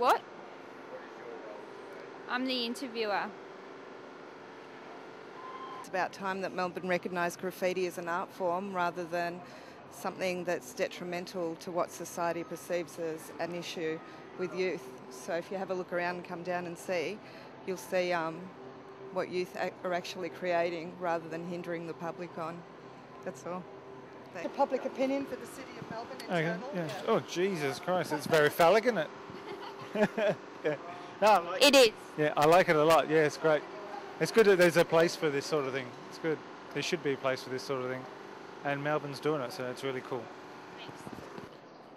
What? I'm the interviewer. It's about time that Melbourne recognised graffiti as an art form rather than something that's detrimental to what society perceives as an issue with youth. So if you have a look around and come down and see, you'll see what youth are actually creating rather than hindering the public on. That's all. The public opinion for the City of Melbourne internal? Okay, yeah. Oh, Jesus Christ, it's very phallic, isn't it? Yeah. No, It is. Yeah, I like it a lot. Yeah, it's great. It's good that there's a place for this sort of thing. It's good. There should be a place for this sort of thing. And Melbourne's doing it, so it's really cool.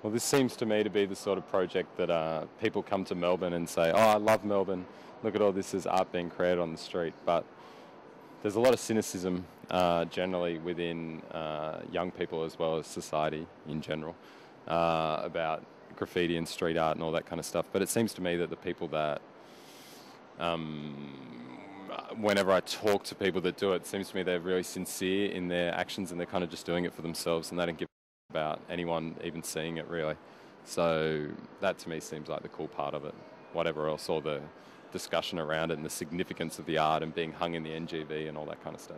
Well, this seems to me to be the sort of project that people come to Melbourne and say, oh, I love Melbourne. Look at all this as art being created on the street. But there's a lot of cynicism generally within young people as well as society in general about graffiti and street art and all that kind of stuff. But it seems to me that the people that, whenever I talk to people that do it, it seems to me they're really sincere in their actions and they're kind of just doing it for themselves and they don't give a about anyone even seeing it really. So that to me seems like the cool part of it. Whatever else, all the discussion around it and the significance of the art and being hung in the NGV and all that kind of stuff.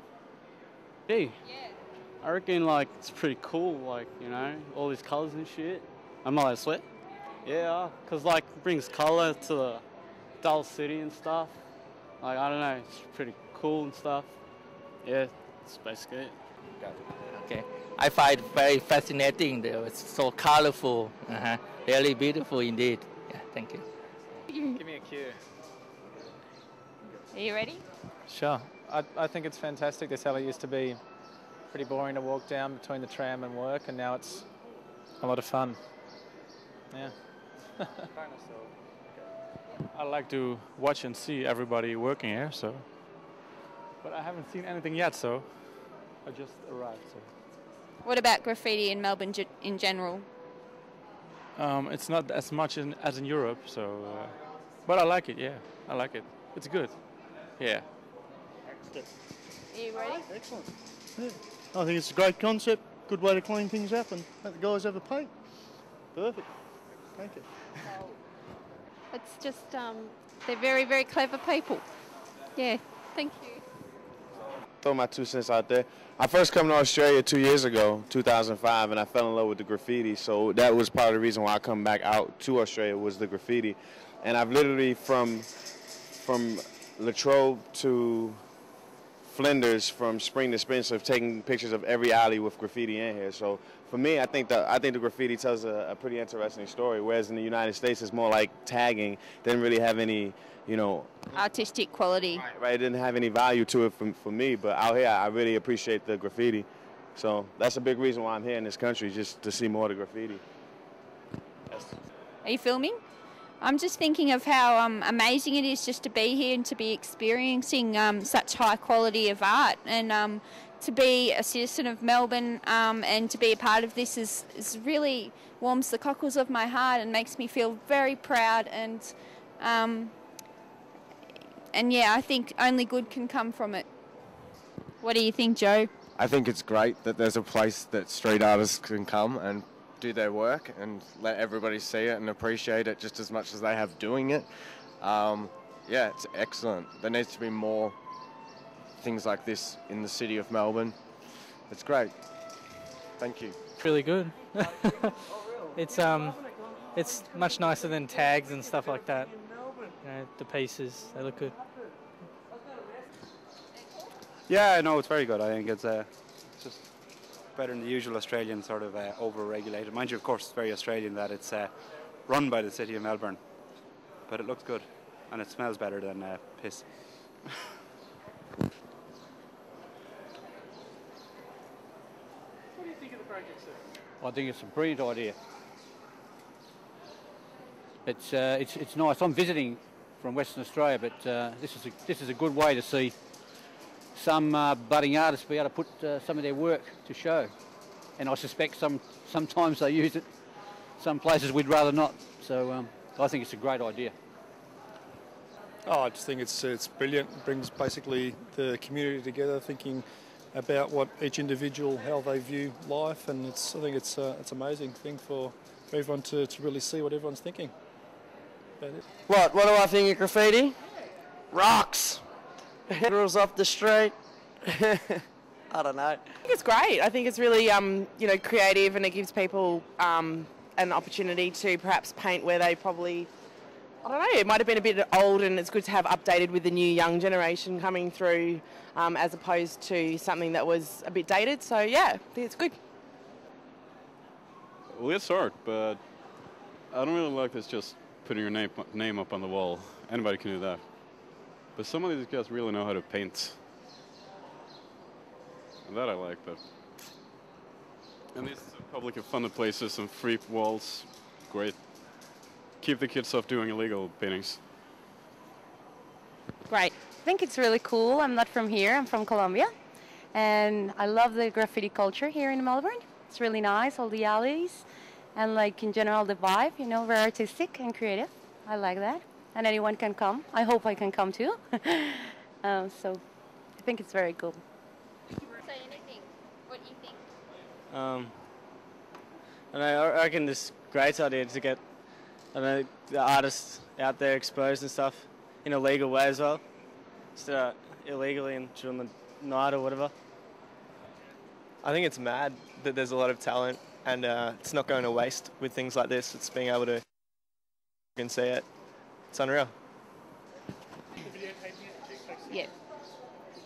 Hey, yeah. I reckon like it's pretty cool, like, you know, all these colours and shit. I'm not allowed to sweat. Yeah, because like it brings colour to the dull city and stuff. Like, I don't know, it's pretty cool and stuff. Yeah, that's basically it. Okay. I find it very fascinating. It's so colorful. Really beautiful indeed. Yeah, thank you. Give me a cue. Are you ready? Sure. I think it's fantastic. This alley used to be pretty boring to walk down between the tram and work, and now it's a lot of fun. Yeah. I like to watch and see everybody working here, so. But I haven't seen anything yet, so I just arrived. So. What about graffiti in Melbourne in general? It's not as much as in Europe, so. But I like it. Yeah, I like it. It's good. Yeah. Excellent. Are you ready? Excellent. Yeah. I think it's a great concept. Good way to clean things up and let the guys have a paint. Perfect. Thank you. It's just, they're very, very clever people. Yeah, thank you. Throw my 2 cents out there. I first came to Australia 2 years ago, 2005, and I fell in love with the graffiti. So that was part of the reason why I come back out to Australia was the graffiti. And I've literally from Latrobe to Flinders, from spring to spring, so taking pictures of every alley with graffiti in here. So for me, I think the graffiti tells a pretty interesting story. Whereas in the United States, it's more like tagging. Didn't really have any, you know, artistic quality. Right. It didn't have any value to it for me. But out here, I really appreciate the graffiti. So that's a big reason why I'm here in this country, just to see more of the graffiti. Yes. Are you filming? I'm just thinking of how amazing it is just to be here and to be experiencing such high quality of art, and to be a citizen of Melbourne and to be a part of this is really warms the cockles of my heart and makes me feel very proud, and yeah, I think only good can come from it. What do you think, Joe? I think it's great that there's a place that street artists can come and do their work and let everybody see it and appreciate it just as much as they have doing it. Yeah, it's excellent. There needs to be more things like this in the city of Melbourne. It's great. Thank you. Really good. It's much nicer than tags and stuff like that. You know, the pieces, they look good. Yeah, no, it's very good. I think it's just better than the usual Australian sort of over-regulated. Mind you, of course, it's very Australian that it's run by the City of Melbourne. But it looks good, and it smells better than piss. What do you think of the project, sir? I think it's a brilliant idea. It's nice. I'm visiting from Western Australia, but this is a good way to see some budding artists be able to put some of their work to show, and I suspect sometimes they use it. Some places we'd rather not. So I think it's a great idea. Oh, I just think it's brilliant. It brings basically the community together, thinking about what each individual, how they view life, and I think it's an amazing thing for everyone to really see what everyone's thinking. What do I think of graffiti? Rocks. Girls off the street. I don't know. I think it's great. I think it's really, creative, and it gives people an opportunity to perhaps paint where they probably, I don't know, it might have been a bit old, and it's good to have updated with the new young generation coming through, as opposed to something that was a bit dated. So yeah, I think it's good. Well, it's art, but I don't really like this just putting your name up on the wall. Anybody can do that. But some of these guys really know how to paint. And that I like, but. And these public and funded places and free walls, great. Keep the kids off doing illegal paintings. Great. I think it's really cool. I'm not from here, I'm from Colombia. And I love the graffiti culture here in Melbourne. It's really nice, all the alleys. And like in general, the vibe, very artistic and creative. I like that. And anyone can come. I hope I can come too. So I think it's very cool. Say anything. What do you think? I reckon this great idea to get the artists out there exposed and stuff in a legal way as well. Instead of illegally and during the night or whatever. I think it's mad that there's a lot of talent, and it's not going to waste with things like this. It's being able to see it. It's unreal. Yeah.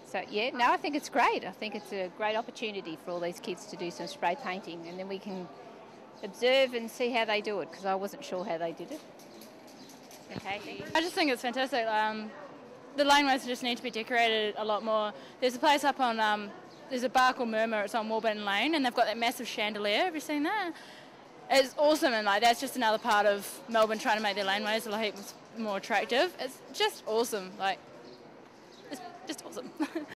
So yeah, no, I think it's great. I think it's a great opportunity for all these kids to do some spray painting, and then we can observe and see how they do it, because I wasn't sure how they did it. Okay. I just think it's fantastic. The laneways just need to be decorated a lot more. There's a place up on, there's a bar called Murmur, it's on Warburton Lane, and they've got that massive chandelier. Have you seen that? It's awesome, and that's just another part of Melbourne trying to make their laneways a lot more attractive. It's just awesome. It's just awesome.